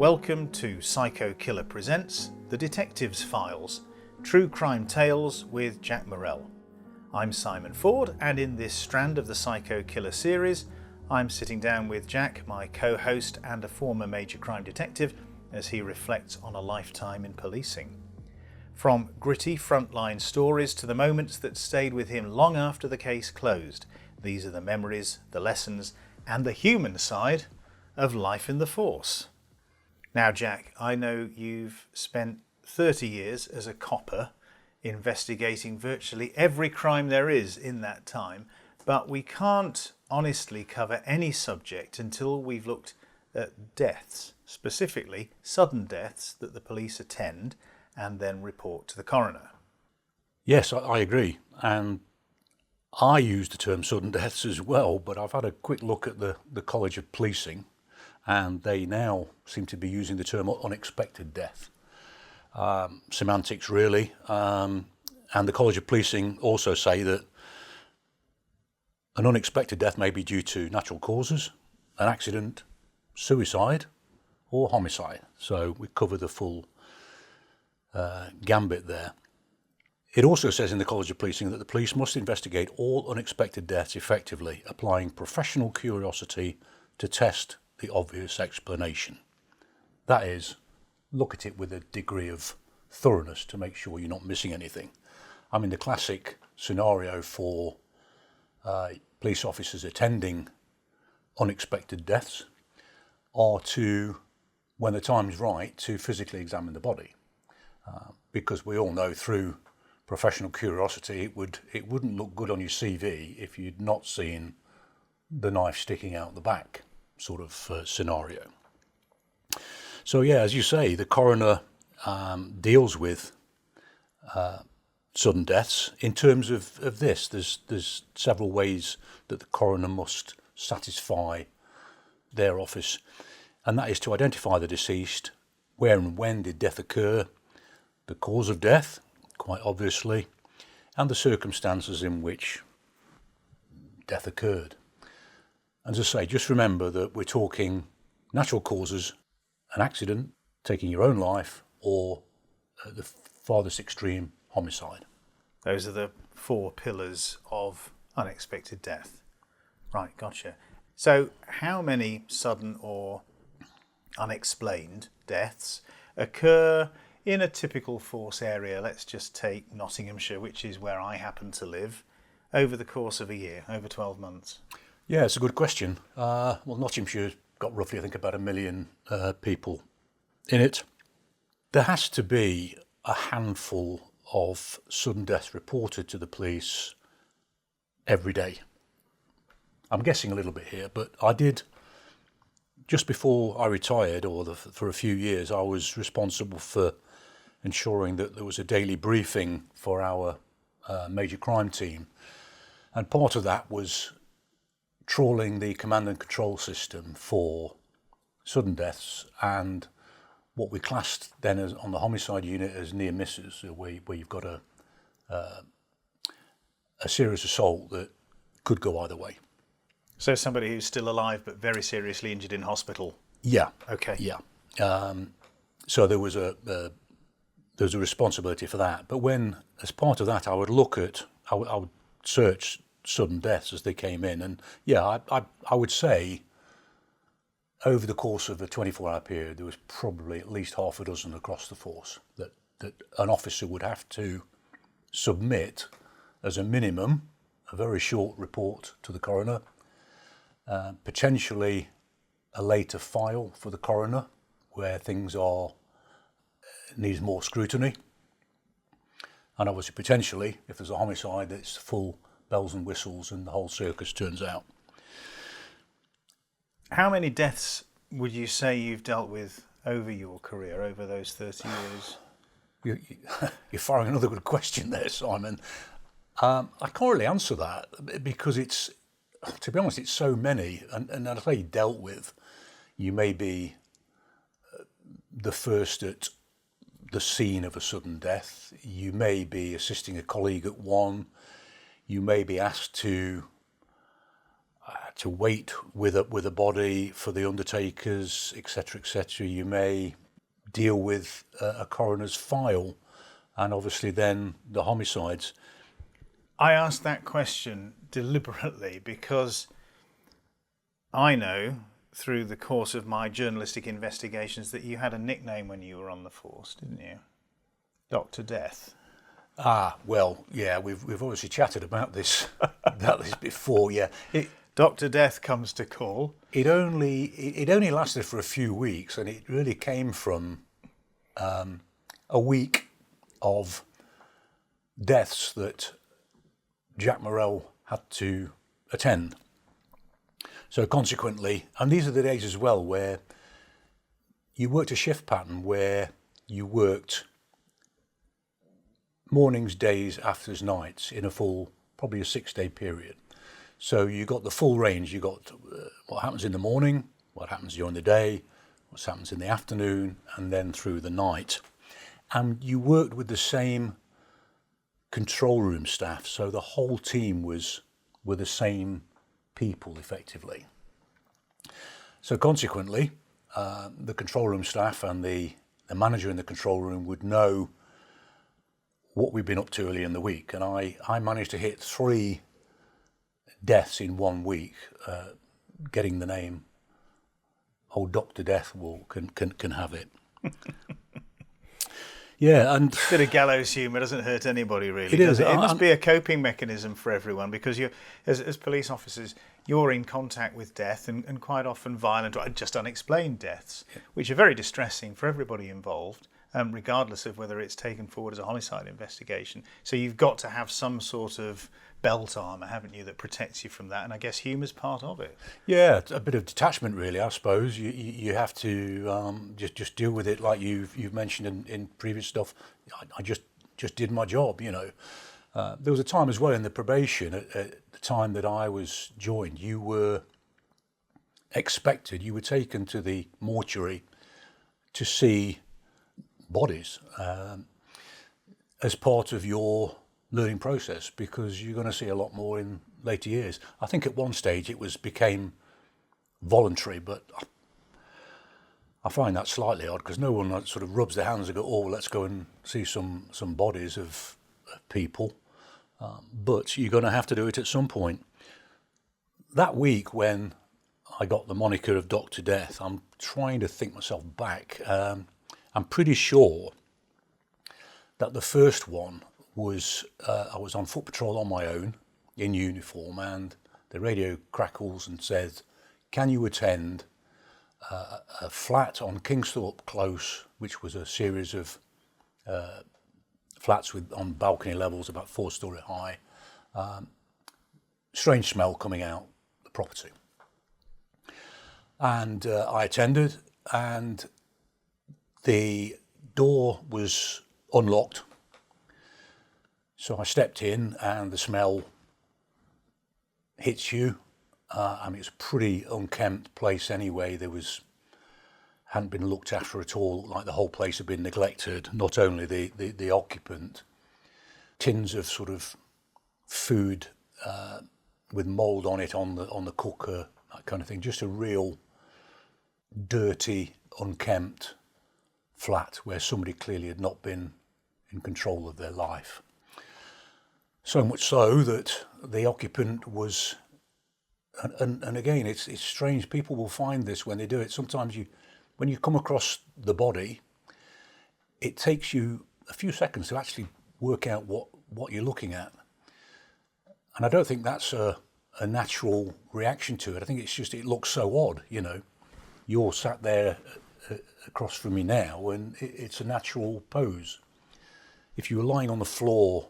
Welcome to Psycho Killer Presents The Detective's Files, True Crime Tales with Jacques Morrell. I'm Simon Ford, and in this strand of the Psycho Killer series, I'm sitting down with Jack, my co-host and a former major crime detective, as he reflects on a lifetime in policing. From gritty frontline stories to the moments that stayed with him long after the case closed, these are the memories, the lessons, and the human side of life in the force. Now, Jack, I know you've spent 30 years as a copper investigating virtually every crime there is in that time, but we can't honestly cover any subject until we've looked at deaths, specifically sudden deaths that the police attend and then report to the coroner. Yes, I agree. And I use the term sudden deaths as well, but I've had a quick look at the College of Policing, and they now seem to be using the term unexpected death. Semantics, really. And the College of Policing also say that an unexpected death may be due to natural causes, an accident, suicide, or homicide. So we cover the full gambit there. It also says in the College of Policing that the police must investigate all unexpected deaths effectively, applying professional curiosity to test the obvious explanation. That is, look at it with a degree of thoroughness to make sure you're not missing anything. I mean, the classic scenario for police officers attending unexpected deaths are to, when the time's right, to physically examine the body. Because we all know through professional curiosity it wouldn't look good on your CV if you'd not seen the knife sticking out the back sort of scenario. So yeah, as you say, the coroner deals with sudden deaths. In terms of this, there's several ways that the coroner must satisfy their office, and that is to identify the deceased, where and when did death occur, the cause of death, quite obviously, and the circumstances in which death occurred. And as I say, just remember that we're talking natural causes, an accident, taking your own life, or the farthest extreme, homicide. Those are the four pillars of unexpected death. Right, gotcha. So how many sudden or unexplained deaths occur in a typical force area? Let's just take Nottinghamshire, which is where I happen to live, over the course of a year, over 12 months. Yeah, it's a good question. Well, Nottingshire's got roughly, I think, about 1 million people in it. There has to be a handful of sudden deaths reported to the police every day. I'm guessing a little bit here, but I did, just before I retired, for a few years, I was responsible for ensuring that there was a daily briefing for our major crime team. And part of that was trawling the command and control system for sudden deaths and what we classed then as on the homicide unit as near misses, where you've got a serious assault that could go either way. So somebody who's still alive but very seriously injured in hospital? Yeah. Okay. Yeah. So there was a responsibility for that. But when, as part of that, I would search sudden deaths as they came in. And yeah, I would say over the course of a 24-hour period, there was probably at least half a dozen across the force that an officer would have to submit as a minimum a very short report to the coroner, potentially a later file for the coroner where things needs more scrutiny, and obviously potentially if there's a homicide it's full bells and whistles and the whole circus turns out. How many deaths would you say you've dealt with over your career, over those 30 years? You're firing another good question there, Simon. I can't really answer that because to be honest, it's so many, and I say dealt with. You may be the first at the scene of a sudden death. You may be assisting a colleague at one. You may be asked to to wait with a body for the undertakers, etc., etc. You may deal with a coroner's file, and obviously then the homicides. I asked that question deliberately because I know through the course of my journalistic investigations that you had a nickname when you were on the force, didn't you? Dr. Death. Ah, well, yeah, we've obviously chatted about this before. Yeah, Dr. Death comes to call. It only lasted for a few weeks, and it really came from a week of deaths that Jacques Morrell had to attend. So consequently, and these are the days as well where you worked a shift pattern where you worked mornings, days, afters, nights in a full, probably a 6-day period. So you got the full range. You got what happens in the morning, what happens during the day, what happens in the afternoon, and then through the night. And you worked with the same control room staff, so the whole team were the same people effectively. So consequently, the control room staff and the manager in the control room would know what we've been up to early in the week. And I managed to hit 3 deaths in 1 week, getting the name old Dr. Death can have it. Yeah, and bit of gallows humour doesn't hurt anybody, really. It is. It must be a coping mechanism for everyone, because you, as police officers, you're in contact with death and quite often violent or just unexplained deaths, which are very distressing for everybody involved, regardless of whether it's taken forward as a homicide investigation. So you've got to have some sort of belt armour, haven't you, that protects you from that? And I guess humour's part of it. Yeah, a bit of detachment, really. I suppose you have to just deal with it, like you've mentioned in previous stuff. I just did my job, you know. There was a time as well in the probation at the time that I was joined. You were expected. You were taken to the mortuary to see bodies as part of your learning process, because you're going to see a lot more in later years. I think at one stage it became voluntary, but I find that slightly odd, because no one sort of rubs their hands and go, "Oh, let's go and see some bodies of people." But you're going to have to do it at some point. That week when I got the moniker of Dr. Death, I'm trying to think myself back. I'm pretty sure that the first one was I was on foot patrol on my own in uniform, and the radio crackles and says, "Can you attend a flat on Kingsthorpe Close," which was a series of flats on balcony levels about 4-story high. Strange smell coming out the property. And I attended, and the door was unlocked. So I stepped in, and the smell hits you. I mean, it's a pretty unkempt place anyway. Hadn't been looked after at all. Like the whole place had been neglected. Not only the occupant, tins of sort of food with mould on it on the cooker, that kind of thing. Just a real dirty, unkempt flat where somebody clearly had not been in control of their life. So much so that the occupant was, and again, it's strange. People will find this when they do it. Sometimes when you come across the body, it takes you a few seconds to actually work out what you're looking at. And I don't think that's a natural reaction to it. I think it's just, it looks so odd, you know. You're sat there across from me now, and it's a natural pose. If you were lying on the floor,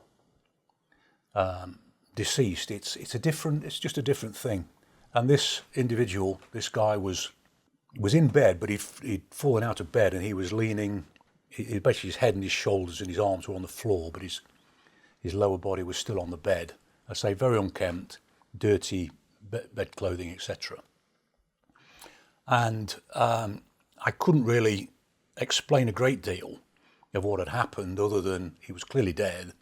deceased, it's just a different thing. And this individual, this guy was in bed, but he'd fallen out of bed, and he was leaning. Basically, his head and his shoulders and his arms were on the floor, but his lower body was still on the bed. I say very unkempt, dirty bed clothing, etc. And I couldn't really explain a great deal of what had happened, other than he was clearly dead.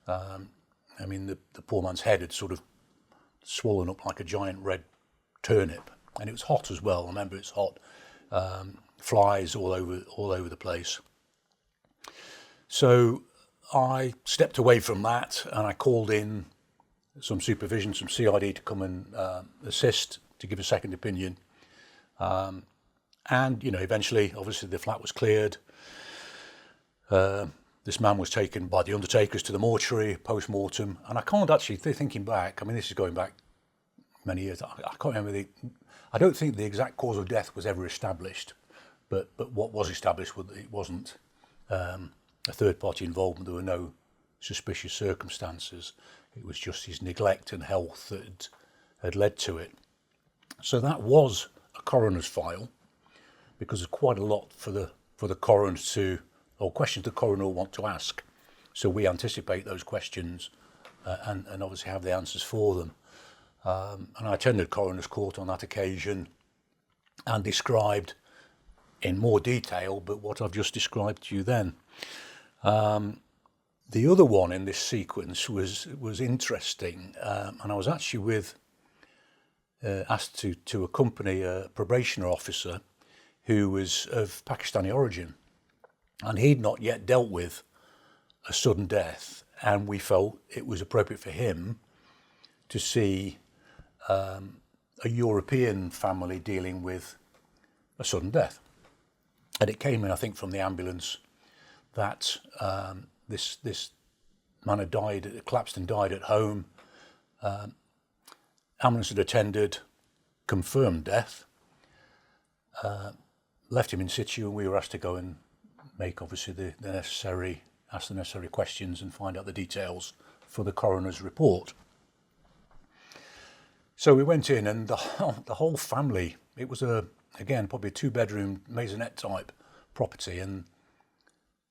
I mean, the poor man's head had sort of swollen up like a giant red turnip, and it was hot as well. I remember it's hot, flies all over the place. So I stepped away from that and I called in some supervision, some CID to come and assist, to give a second opinion. And, eventually, obviously the flat was cleared. This man was taken by the undertakers to the mortuary, post-mortem. And I can't actually, thinking back, I mean, this is going back many years. I can't remember I don't think the exact cause of death was ever established. But what was established was that it wasn't a third-party involvement. There were no suspicious circumstances. It was just his neglect and health that had led to it. So that was a coroner's file, because there's quite a lot for the coroner or questions the coroner will want to ask. So we anticipate those questions and obviously have the answers for them. And I attended coroner's court on that occasion and described in more detail, but what I've just described to you then. The other one in this sequence was interesting, and I was actually asked to accompany a probationer officer who was of Pakistani origin, and he'd not yet dealt with a sudden death, and we felt it was appropriate for him to see a European family dealing with a sudden death. And it came in, I think, from the ambulance that this man had collapsed and died at home. Ambulance had attended, confirmed death, left him in situ, and we were asked to go and make, obviously, ask the necessary questions and find out the details for the coroner's report. So we went in, and the whole family, it was again, probably a 2-bedroom maisonette type property, and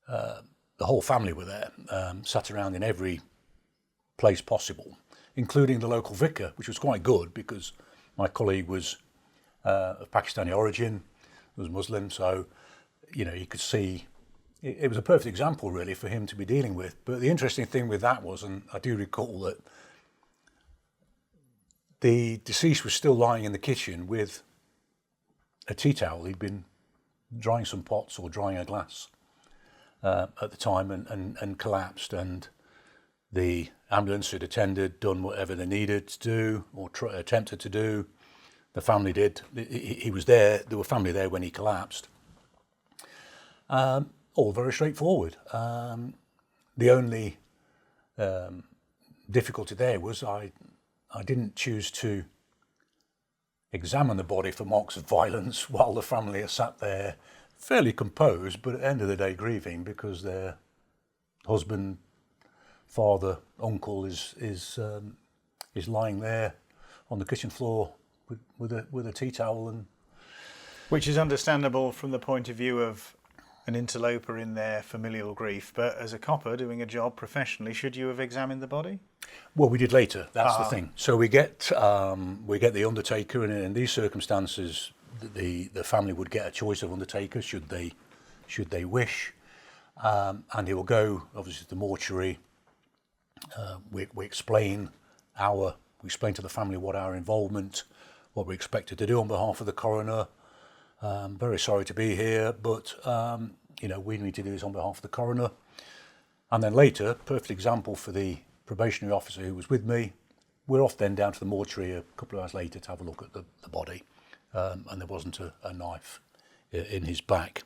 the whole family were there, sat around in every place possible, including the local vicar, which was quite good because my colleague was of Pakistani origin, was Muslim, so you could see it was a perfect example really for him to be dealing with. But the interesting thing with that was, and I do recall that the deceased was still lying in the kitchen with a tea towel. He'd been drying some pots or drying a glass at the time and collapsed, and the ambulance had attended, done whatever they needed to do or attempted to do. The family did. He was there. There were family there when he collapsed. All very straightforward. The only difficulty there was I didn't choose to examine the body for marks of violence while the family are sat there fairly composed, but at the end of the day grieving because their husband, father, uncle is lying there on the kitchen floor with a tea towel, and which is understandable from the point of view of an interloper in their familial grief, but as a copper doing a job professionally, should you have examined the body? Well, we did later. That's the thing. So we get the undertaker, and in these circumstances, the family would get a choice of undertaker should they wish, and he will go obviously to the mortuary. We explain to the family what our involvement, what we're expected to do on behalf of the coroner. Very sorry to be here, but we need to do this on behalf of the coroner. And then later, perfect example for the probationary officer who was with me, we're off then down to the mortuary a couple of hours later to have a look at the body, and there wasn't a knife in his back.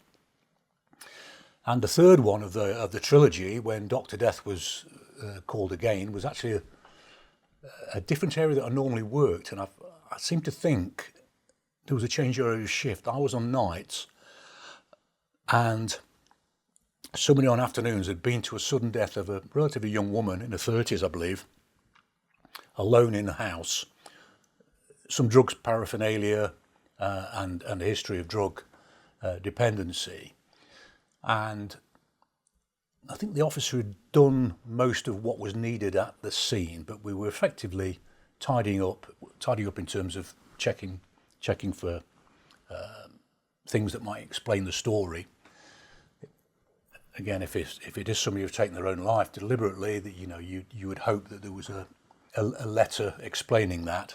And the third one of the trilogy, when Dr. Death was called again, was actually a different area that I normally worked, and I seem to think there was a change of shift. I was on nights, and somebody on afternoons had been to a sudden death of a relatively young woman in her 30s, I believe, alone in the house. Some drugs paraphernalia and a history of drug dependency. And I think the officer had done most of what was needed at the scene, but we were effectively tidying up in terms of checking for things that might explain the story. Again, if it is somebody who's taken their own life deliberately, that you would hope that there was a a letter explaining that.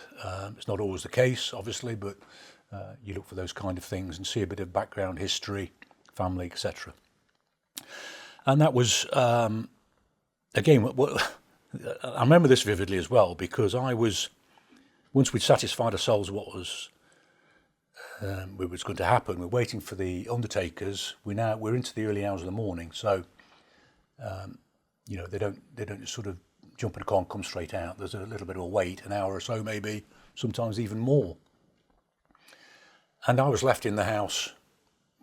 It's not always the case, obviously, but you look for those kind of things and see a bit of background history, family, etc. And that was, again, I remember this vividly as well, because once we'd satisfied ourselves what was going to happen, we're waiting for the undertakers. We're into the early hours of the morning, so they don't just sort of jump in a car and come straight out. There's a little bit of a wait, an hour or so maybe, sometimes even more. And I was left in the house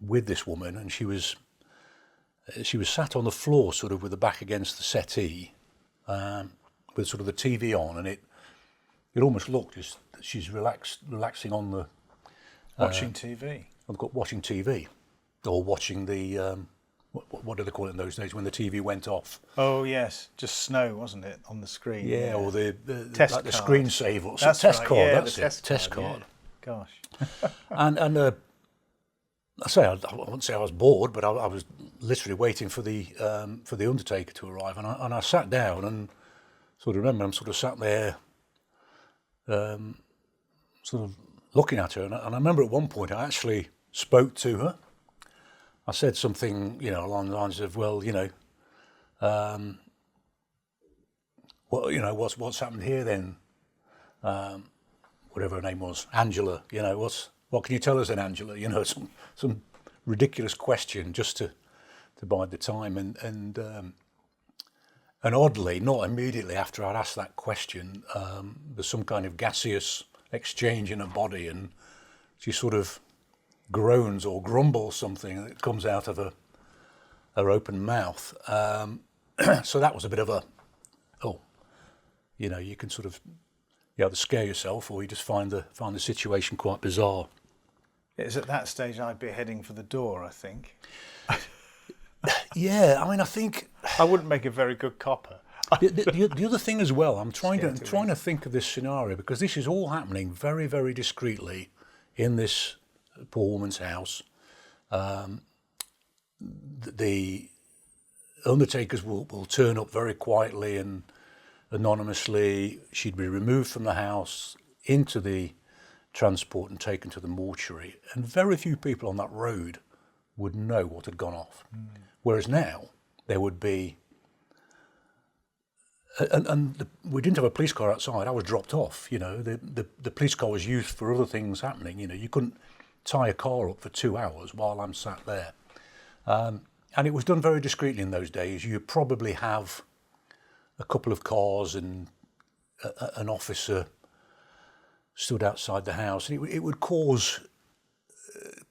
with this woman, and she was sat on the floor, sort of with the back against the settee, with sort of the TV on, and it almost looked as she's relaxing on the watching TV. Watching TV, or watching the what do they call it in those days when the TV went off? Oh yes, just snow, wasn't it, on the screen? Yeah, or the test like card. the screensaver, That's test right. card. Yeah, that's the it. Test card. Yeah. Gosh. and I wouldn't say I was bored, but I was literally waiting for the undertaker to arrive, and I sat down and sort of remember I'm sort of sat there, sort of looking at her, and I remember at one point I actually spoke to her. I said something, along the lines of, well, what's happened here then? Whatever her name was, Angela. What can you tell us then, Angela? Some ridiculous question just to bide the time, and oddly, not immediately after I'd asked that question, there's some kind of gaseous exchange in her body, and she sort of groans or grumbles something that comes out of her open mouth. So that was a bit of you can sort of either scare yourself or you just find the situation quite bizarre. It's at that stage I'd be heading for the door, I think. Yeah, I think I wouldn't make a very good copper. The other thing as well, I'm trying to think of this scenario, because this is all happening very, very discreetly in this poor woman's house. The undertakers will turn up very quietly and anonymously. She'd be removed from the house into the transport and taken to the mortuary, and very few people on that road would know what had gone off. Whereas now there would be, we didn't have a police car outside. I was dropped off. The police car was used for other things happening. You couldn't tie a car up for 2 hours while I'm sat there, and it was done very discreetly in those days. You probably have a couple of cars and an officer stood outside the house, and it would cause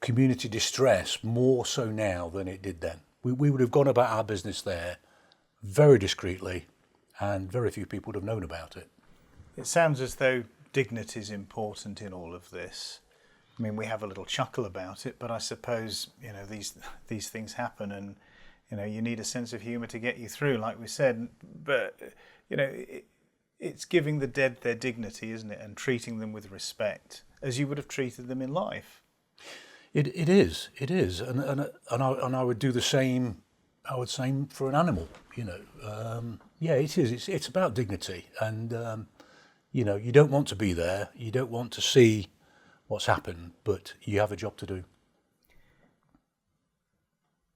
community distress more so now than it did then. We would have gone about our business there very discreetly, and very few people would have known about it. It sounds as though dignity is important in all of this. I mean, we have a little chuckle about it, but I suppose these things happen, and you need a sense of humour to get you through, like we said. But it's giving the dead their dignity, isn't it, and treating them with respect as you would have treated them in life. It is, and I would do the same. I would say for an animal, yeah, it is. It's about dignity, and you don't want to be there. You don't want to see what's happened, but you have a job to do.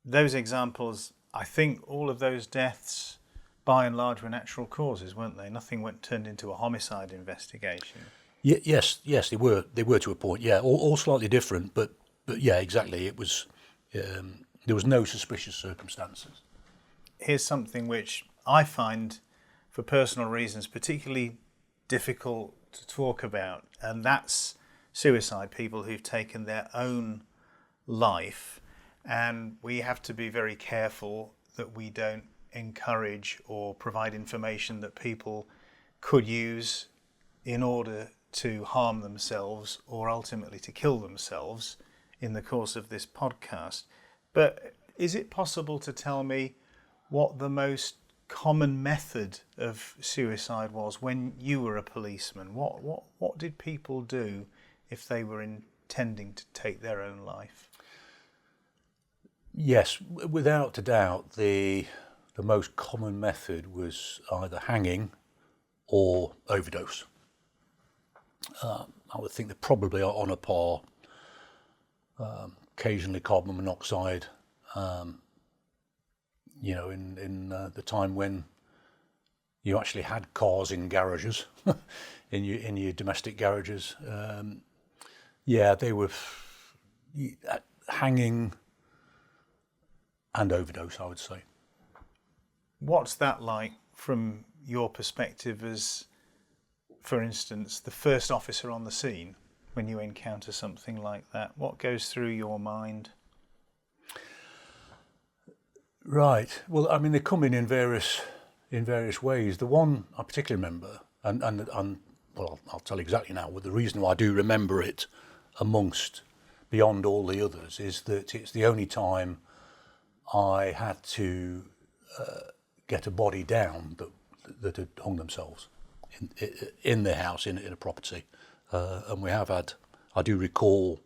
Those examples, I think all of those deaths, by and large, were natural causes, weren't they? Nothing turned into a homicide investigation. Yes, they were to a point. Yeah, all slightly different, but yeah, exactly. It was there was no suspicious circumstances. Here's something which I find, for personal reasons, particularly difficult to talk about, and that's suicide, people who've taken their own life. And we have to be very careful that we don't encourage or provide information that people could use in order to harm themselves or ultimately to kill themselves in the course of this podcast. But is it possible to tell me what the most common method of suicide was when you were a policeman? What did people do if they were intending to take their own life? Yes, without a doubt, the most common method was either hanging or overdose. I would think they're probably on a par. Occasionally carbon monoxide, in the time when you actually had cars in garages, in your domestic garages. They were hanging and overdose, I would say. What's that like from your perspective as, for instance, the first officer on the scene when you encounter something like that? What goes through your mind? Right. Well, I mean, they come in various ways. The one I particularly remember, and well, I'll tell you exactly now. But the reason why I do remember it, beyond all the others, is that it's the only time I had to get a body down that had hung themselves in their house, in a property. And we have had, I do recall,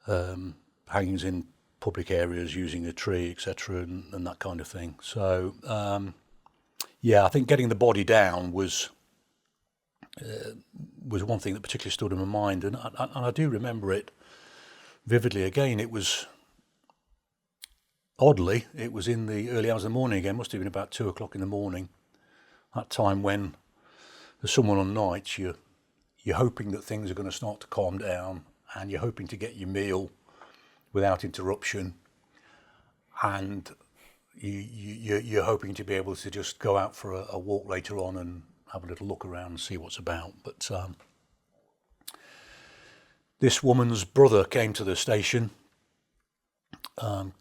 hangings in public areas using a tree, etc., and that kind of thing. So, I think getting the body down was one thing that particularly stood in my mind, and I do remember it vividly. Again, it was in the early hours of the morning. Again, must have been about 2:00 in the morning. That time when there's someone on nights, you're hoping that things are going to start to calm down, and you're hoping to get your meal without interruption, and you're hoping to be able to just go out for a walk later on and have a little look around and see what's about. But this woman's brother came to the station,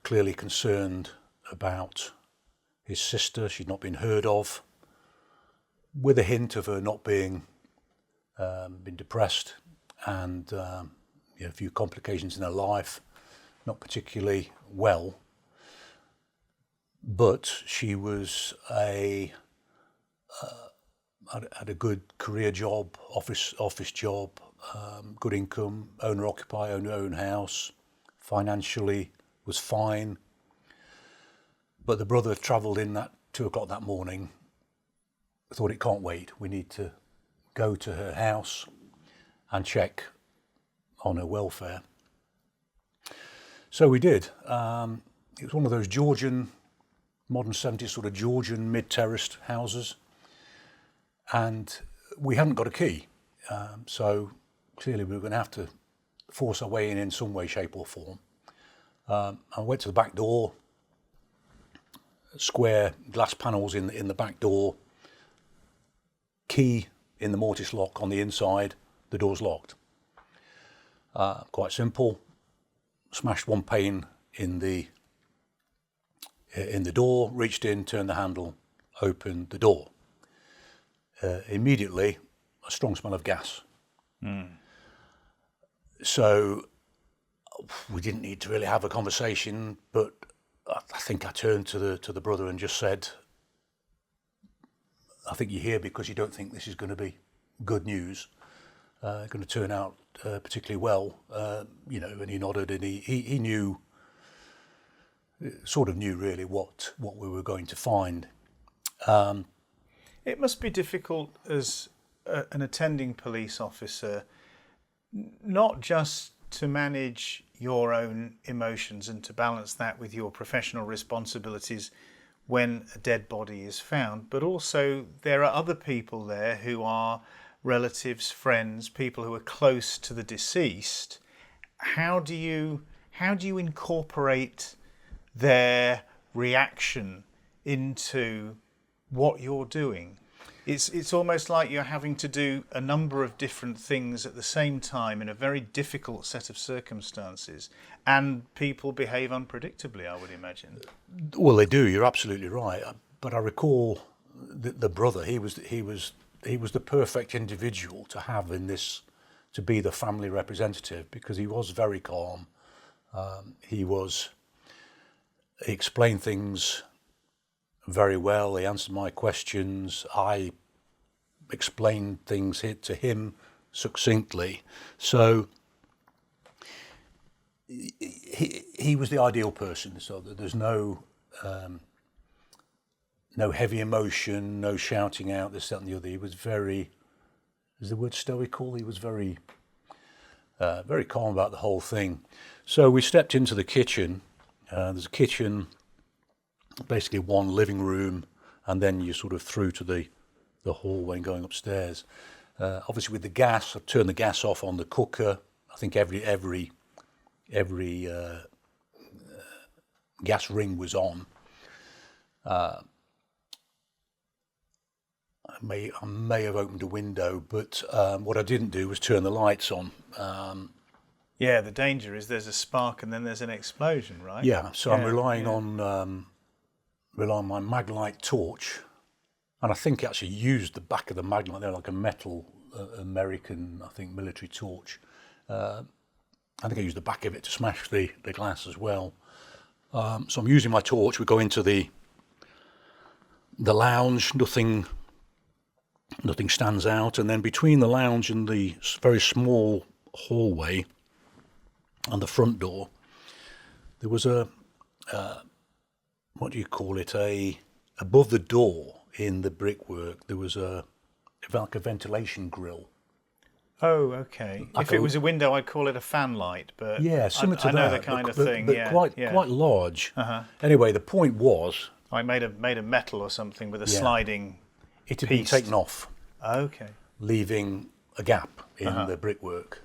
clearly concerned about his sister. She'd not been heard of, with a hint of her not being been depressed, and a few complications in her life, not particularly well. But she was had a good career job, office job, good income, owner-occupier, owned her own house, financially was fine. But the brother travelled in that 2:00 that morning, thought it can't wait, we need to go to her house and check on her welfare. So we did. It was one of those Georgian, modern 70s sort of Georgian mid-terraced houses, and we hadn't got a key. So clearly we were going to have to force our way in some way, shape or form. I went to the back door, square glass panels in the back door, key in the mortise lock on the inside, the door's locked. Quite simple. Smashed one pane in the door, reached in, turned the handle, opened the door. Immediately, a strong smell of gas. So we didn't need to really have a conversation, but I think I turned to the brother and just said, I think you're here because you don't think this is going to be good news, going to turn out particularly well, and he nodded, and he knew, sort of knew really what we were going to find. It must be difficult as an attending police officer, not just to manage your own emotions and to balance that with your professional responsibilities when a dead body is found, but also there are other people there who are relatives, friends, people who are close to the deceased. How do you incorporate their reaction into what you're doing? It's almost like you're having to do a number of different things at the same time in a very difficult set of circumstances, and people behave unpredictably, I would imagine. Well, they do. You're absolutely right. But I recall the brother. He was the perfect individual to have in this, to be the family representative, because he was very calm. He explained things very well. He answered my questions. I explained things to him succinctly. So he was the ideal person. So there's no no heavy emotion, no shouting out, this, that and the other. He was very, is the word stoical? He was very calm about the whole thing. So we stepped into the kitchen. There's a kitchen, basically one living room, and then you're sort of through to the hallway and going upstairs. Obviously with the gas, I've turned the gas off on the cooker. I think every gas ring was on. I may have opened a window, but what I didn't do was turn the lights on. Yeah, the danger is there's a spark and then there's an explosion, right? Yeah, so I'm relying on my Maglite torch, and I think I actually used the back of the Maglite. They're like a metal American, I think, military torch. I think I used the back of it to smash the glass as well. So I'm using my torch. We go into the lounge. Nothing stands out, and then between the lounge and the very small hallway and the front door, there was a what do you call it? Above the door in the brickwork, there was like a ventilation grill. Oh, okay. If it was a window, I'd call it a fan light, but yeah, similar to I that. know the kind of thing. But Yeah, quite large. Uh-huh. Anyway, the point was, I made a metal or something with a sliding. It had been taken off. Okay. Leaving a gap in the brickwork.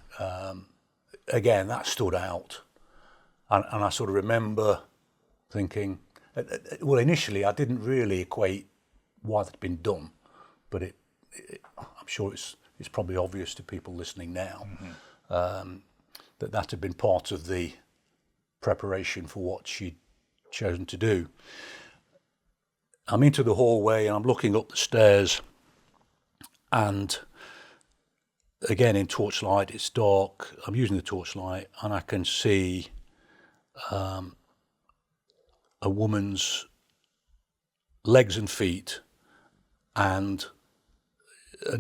Again, that stood out, and I sort of remember thinking, well, initially I didn't really equate why that had been done, but I'm sure it's probably obvious to people listening now, that had been part of the preparation for what she'd chosen to do. I'm into the hallway and I'm looking up the stairs, and again in torchlight, it's dark. I'm using the torchlight and I can see a woman's legs and feet, and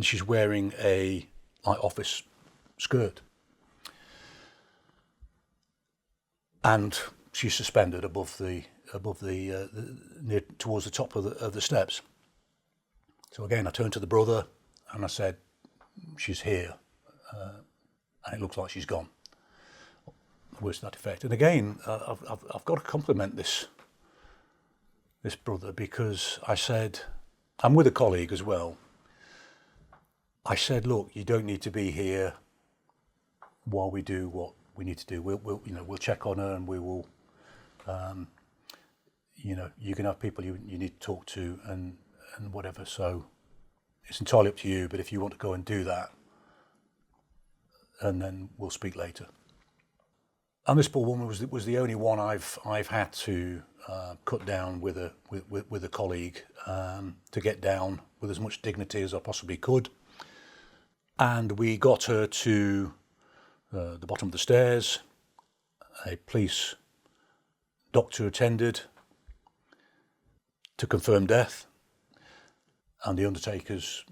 she's wearing a office skirt, and she's suspended above the near towards the top of the steps. So again, I turned to the brother and I said, "She's here," and it looks like she's gone. Words to that effect. And again, I've got to compliment this brother, because I said, I'm with a colleague as well. I said, "Look, you don't need to be here while we do what we need to do. We'll check on her, and we will. You can have people you need to talk to and whatever. So it's entirely up to you. But if you want to go and do that, and then we'll speak later." And this poor woman was the only one I've had to cut down with a colleague, to get down with as much dignity as I possibly could. And we got her to the bottom of the stairs. A police doctor attended to confirm death, and the undertakers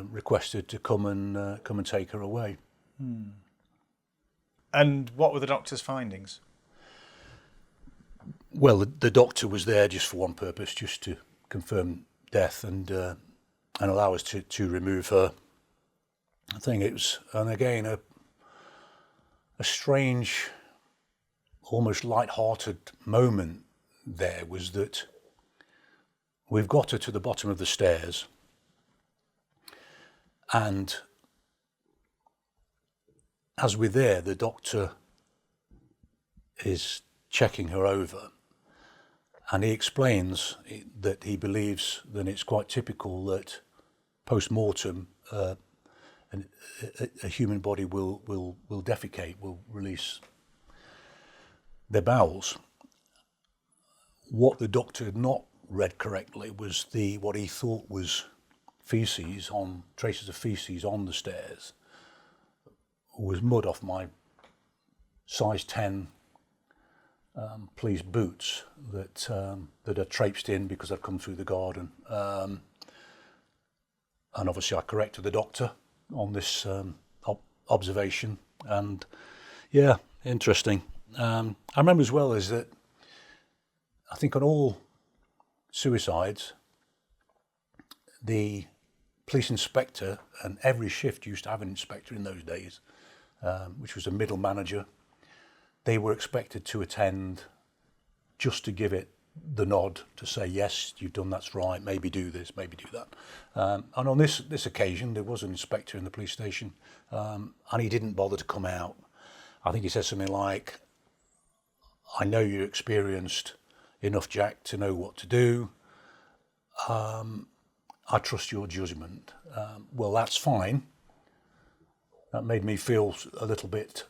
requested to come and take her away. And what were the doctor's findings? Well, the doctor was there just for one purpose, just to confirm death and allow us to remove her. I think it was, and again, a strange, almost light-hearted moment there was that we've got her to the bottom of the stairs, and as we're there, the doctor is checking her over, and he explains that he believes that it's quite typical that post-mortem a human body will defecate, will release their bowels. What the doctor had not read correctly was what he thought was traces of feces on the stairs, was mud off my size 10 police boots that had traipsed in because I'd come through the garden. And obviously I corrected the doctor on this observation. And yeah, interesting. I remember as well is that I think on all suicides, the police inspector, and every shift used to have an inspector in those days, which was a middle manager. They were expected to attend just to give it the nod to say, yes, you've done that's right, maybe do this, maybe do that. And on this occasion, there was an inspector in the police station, and he didn't bother to come out. I think he said something like, I know you're experienced enough, Jack, to know what to do. I trust your judgment. Well, that's fine. That made me feel a little bit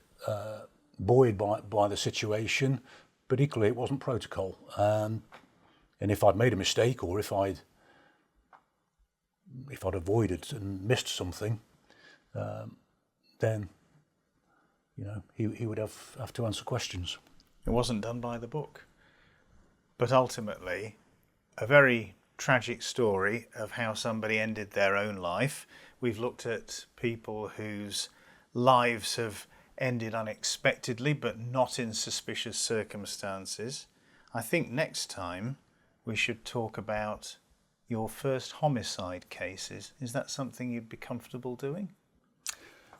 buoyed by the situation, but equally it wasn't protocol. And if I'd made a mistake, or if I'd avoided and missed something, then he would have to answer questions. It wasn't done by the book. But ultimately, a very tragic story of how somebody ended their own life. We've looked at people whose lives have ended unexpectedly, but not in suspicious circumstances. I think next time we should talk about your first homicide cases. Is that something you'd be comfortable doing?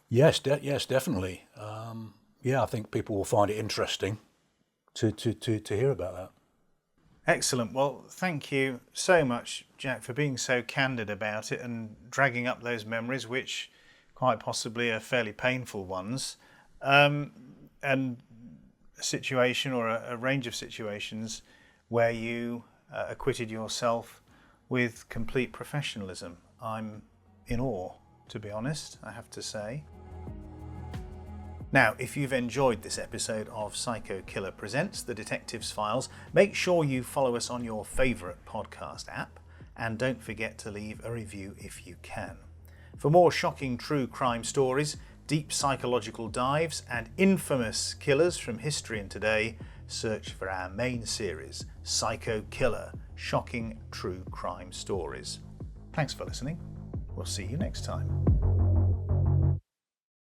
Yes, definitely. I think people will find it interesting to hear about that. Excellent. Well, thank you so much, Jack, for being so candid about it and dragging up those memories, which quite possibly are fairly painful ones, and a situation or a range of situations where you acquitted yourself with complete professionalism. I'm in awe, to be honest, I have to say. Now, if you've enjoyed this episode of Psycho Killer Presents The Detectives Files, make sure you follow us on your favourite podcast app, and don't forget to leave a review if you can. For more shocking true crime stories, deep psychological dives, and infamous killers from history and today, search for our main series, Psycho Killer, Shocking True Crime Stories. Thanks for listening. We'll see you next time.